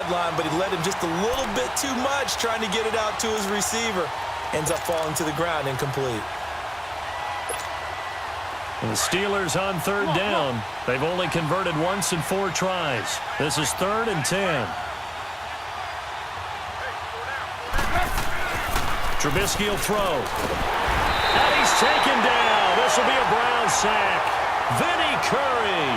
sideline, but he led him just a little bit too much trying to get it out to his receiver. Ends up falling to the ground, incomplete. The Steelers on third down. They've only converted once in 4 tries. This is 3rd and 10. Trubisky will throw. And he's taken down. This will be a Brown sack. Vinny Curry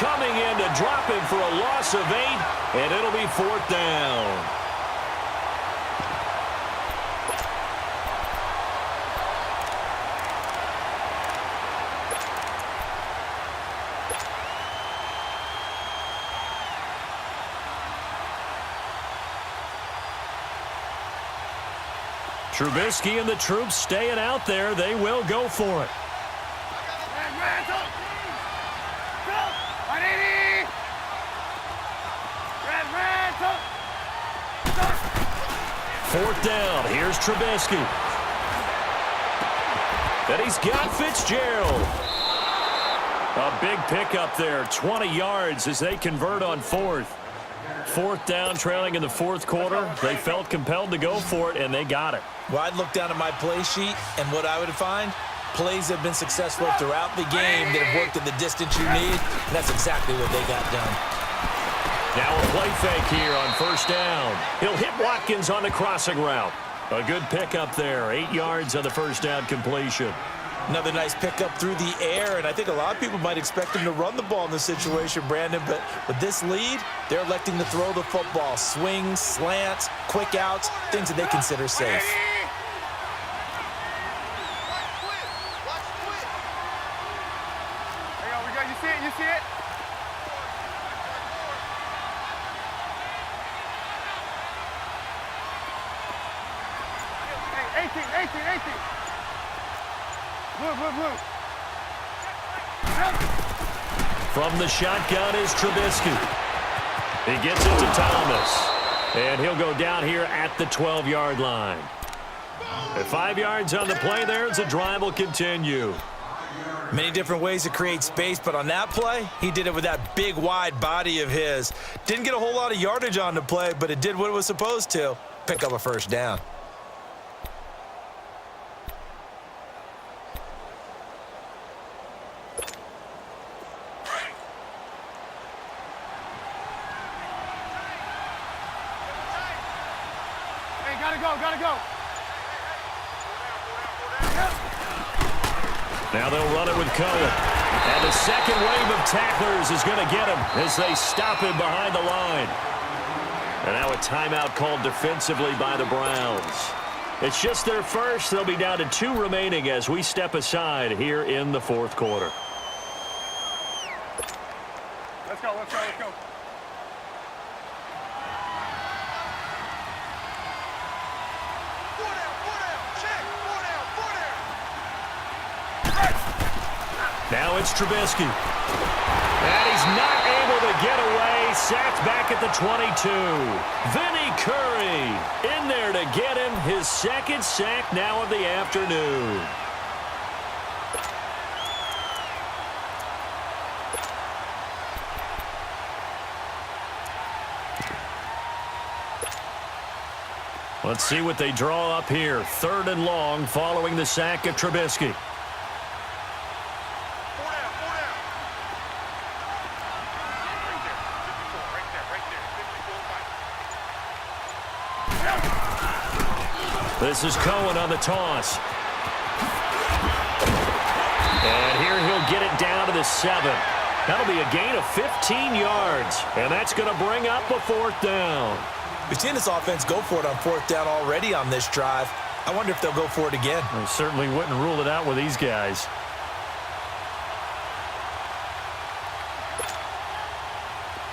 coming in to drop him for a loss of 8, and it'll be 4th down. Trubisky and the troops staying out there. They will go for it. 4th down. Here's Trubisky. And he's got Fitzgerald. A big pickup there. 20 yards as they convert on 4th. 4th down, trailing in the 4th quarter. They felt compelled to go for it, and they got it. Well, I'd look down at my play sheet, and what I would find, plays have been successful throughout the game that have worked at the distance you need, and that's exactly what they got done. Now a play fake here on 1st down. He'll hit Watkins on the crossing route. A good pickup there. 8 yards on the 1st down completion. Another nice pickup through the air, and I think a lot of people might expect him to run the ball in this situation, Brandon, but with this lead, they're electing to throw the football. Swings, slants, quick outs, things that they consider safe. You see it? Hey, 18. Blue. From the shotgun is Trubisky. He gets it to Thomas. And he'll go down here at the 12-yard line. At 5 yards on the play there, the drive will continue. Many different ways to create space, but on that play, he did it with that big, wide body of his. Didn't get a whole lot of yardage on the play, but it did what it was supposed to. Pick up a 1st down. Gotta go. Now they'll run it with Cohen. And the second wave of tacklers is going to get him as they stop him behind the line. And now a timeout called defensively by the Browns. It's just their first. They'll be down to 2 remaining as we step aside here in the 4th quarter. Let's go. Now it's Trubisky. And he's not able to get away. Sacked back at the 22. Vinny Curry in there to get him his 2nd sack now of the afternoon. Let's see what they draw up here. 3rd and long following the sack of Trubisky. This is Cohen on the toss. And here he'll get it down to the 7. That'll be a gain of 15 yards. And that's going to bring up a 4th down. We've seen this offense go for it on 4th down already on this drive. I wonder if they'll go for it again. I certainly wouldn't rule it out with these guys.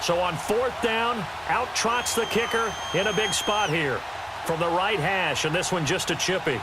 So on 4th down, out trots the kicker in a big spot here. From the right hash, and this one just a chippy.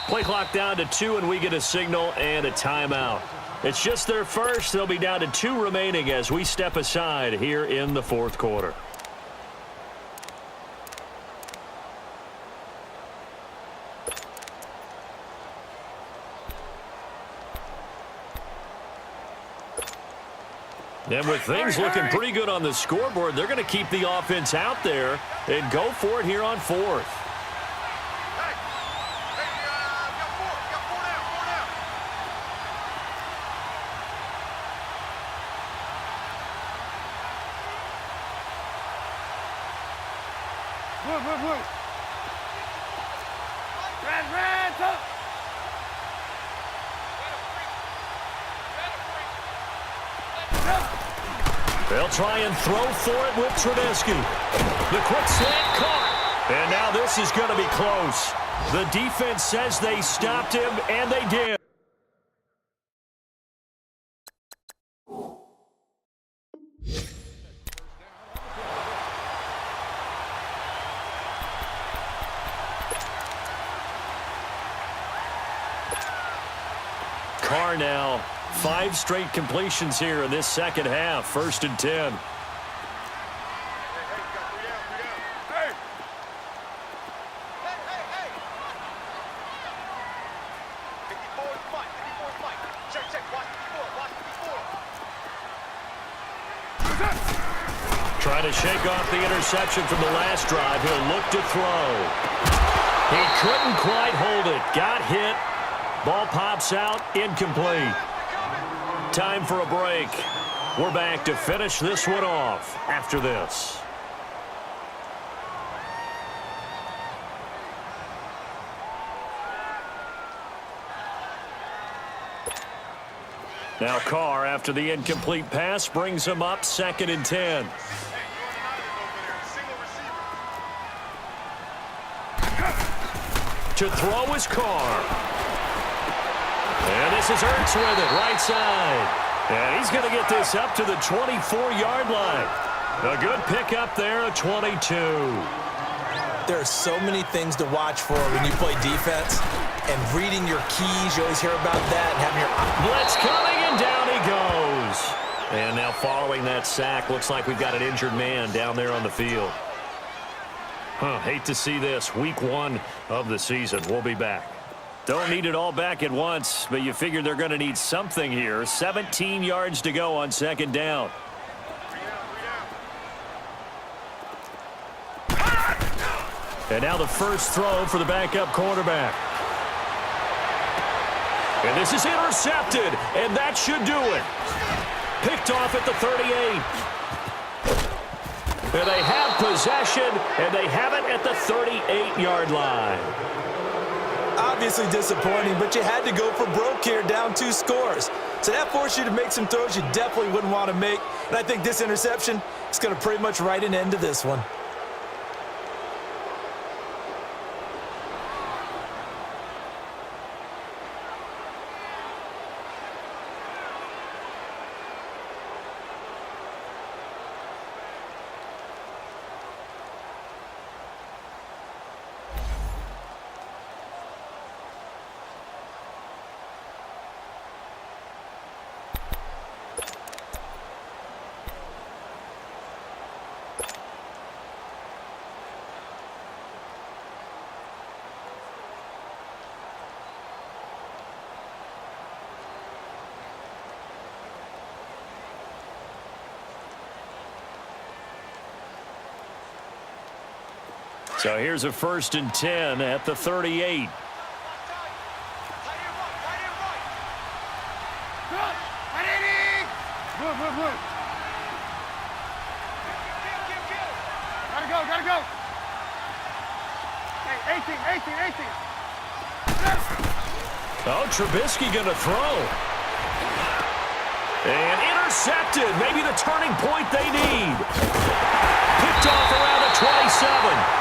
Play clock down to 2, and we get a signal and a timeout. It's just their first. They'll be down to 2 remaining as we step aside here in the 4th quarter. And with things looking pretty good on the scoreboard, they're going to keep the offense out there and go for it here on fourth. Move. Red, up. They'll try and throw for it with Trubisky. The quick slant caught. And now this is going to be close. The defense says they stopped him, and they did. Carr now, 5 straight completions here in this second half. 1st and 10. Trying to shake off the interception from the last drive. He'll look to throw. He couldn't quite hold it. Got hit. Ball pops out, incomplete. Time for a break. We're back to finish this one off after this. Now Carr, after the incomplete pass, brings him up 2nd and 10. To throw is Carr. And this is Ertz with it, right side. And he's going to get this up to the 24-yard line. A good pickup there, a 22. There are so many things to watch for when you play defense. And reading your keys, you always hear about that. And having your blitz coming, and down he goes. And now following that sack, looks like we've got an injured man down there on the field. Hate to see this. Week 1 of the season. We'll be back. Don't need it all back at once, but you figure they're going to need something here. 17 yards to go on 2nd down. And now the first throw for the backup quarterback. And this is intercepted, and that should do it. Picked off at the 38. And they have possession, and they have it at the 38-yard line. Obviously disappointing, but you had to go for broke here, down 2 scores. So that forced you to make some throws you definitely wouldn't want to make. And I think this interception is going to pretty much write an end to this one. So here's a 1st and 10 at the 38. Move. Gotta go. Hey, 18. Oh, Trubisky gonna throw. And intercepted. Maybe the turning point they need. Picked off around the 27.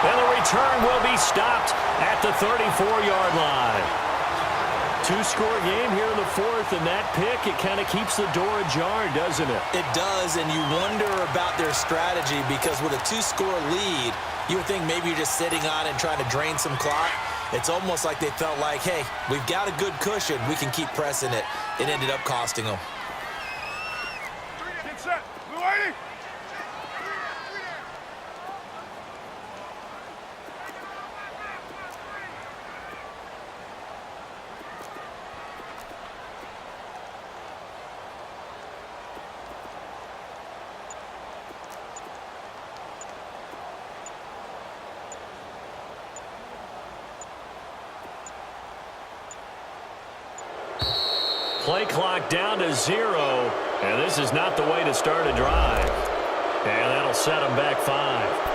And the return will be stopped at the 34-yard line. 2-score game here in the 4th, and that pick, it kind of keeps the door ajar, doesn't it? It does, and you wonder about their strategy because with a 2-score lead, you would think maybe you're just sitting on it and trying to drain some clock. It's almost like they felt like, hey, we've got a good cushion. We can keep pressing it. It ended up costing them. Get set. Blue 80. play clock down to 0, and this is not the way to start a drive. And that'll set them back 5.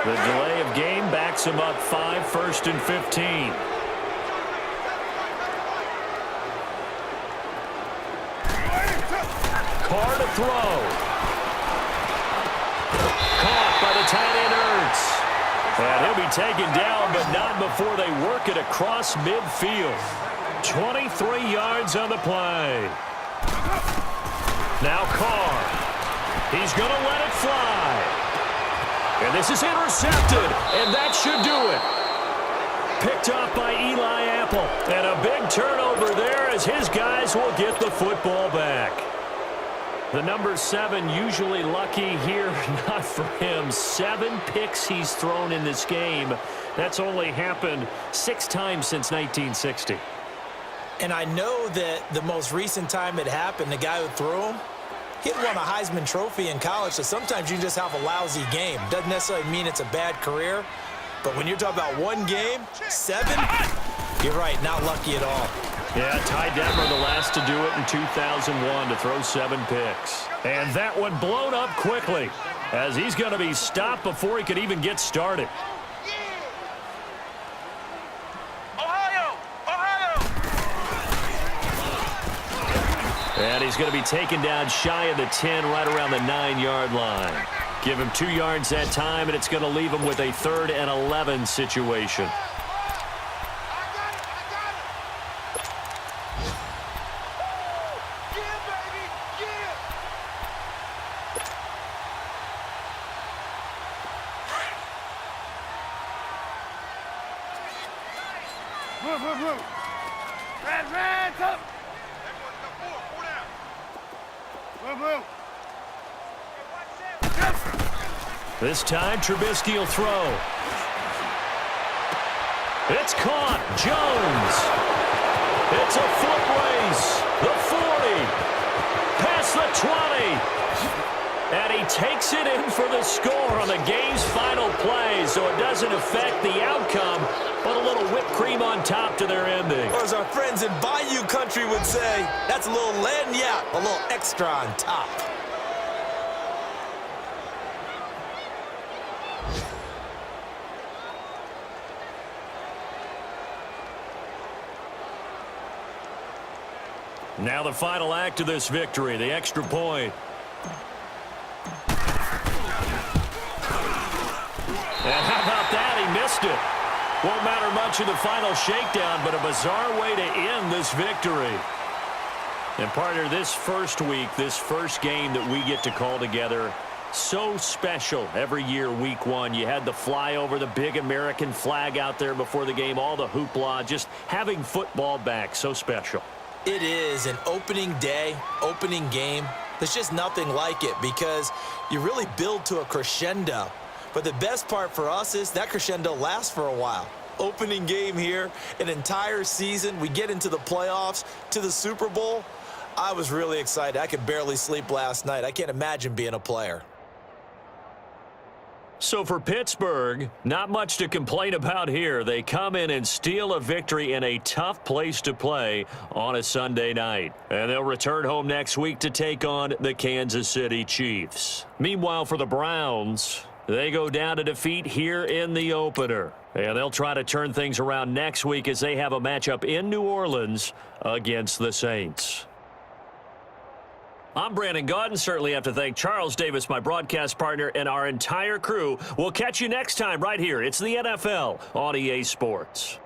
The delay of game backs him up 5, 1st and 15. Carr to throw. Caught by the tight end Ertz. And he'll be taken down, but not before they work it across midfield. 23 yards on the play. Now Carr. He's going to let it fly. And this is intercepted, and that should do it. Picked off by Eli Apple. And a big turnover there as his guys will get the football back. The number 7 usually lucky here, not for him. 7 picks he's thrown in this game. That's only happened 6 times since 1960. And I know that the most recent time it happened, the guy who threw him, he had won a Heisman Trophy in college, so sometimes you just have a lousy game. Doesn't necessarily mean it's a bad career, but when you're talking about one game, 7, you're right, not lucky at all. Yeah, Ty Detmer the last to do it in 2001 to throw 7 picks. And that one blown up quickly as he's going to be stopped before he could even get started. And he's going to be taken down shy of the 10, right around the 9-yard line. Give him 2 yards that time, and it's going to leave him with a 3rd and 11 situation. Move. Red, up. Move. This time, Trubisky will throw. It's caught. Jones. It's a foot race. The 40. Past the 20. And he takes it in for the score on the game's final play, so it doesn't affect the outcome, but a little whipped cream on top to their ending. Or as our friends in Bayou Country would say, that's a little lagniappe, a little extra on top. Now the final act of this victory, the extra point. And how about that? He missed it. Won't matter much in the final shakedown, but a bizarre way to end this victory. And partner, this first week, this first game that we get to call together, so special every year, week 1. You had the flyover, the big American flag out there before the game, all the hoopla, just having football back, so special. It is an opening day, opening game. There's just nothing like it because you really build to a crescendo. But the best part for us is that crescendo lasts for a while. Opening game here, an entire season. We get into the playoffs, to the Super Bowl. I was really excited. I could barely sleep last night. I can't imagine being a player. So for Pittsburgh, not much to complain about here. They come in and steal a victory in a tough place to play on a Sunday night. And they'll return home next week to take on the Kansas City Chiefs. Meanwhile, for the Browns, they go down to defeat here in the opener. And they'll try to turn things around next week as they have a matchup in New Orleans against the Saints. I'm Brandon Gaudin. Certainly have to thank Charles Davis, my broadcast partner, and our entire crew. We'll catch you next time right here. It's the NFL on EA Sports.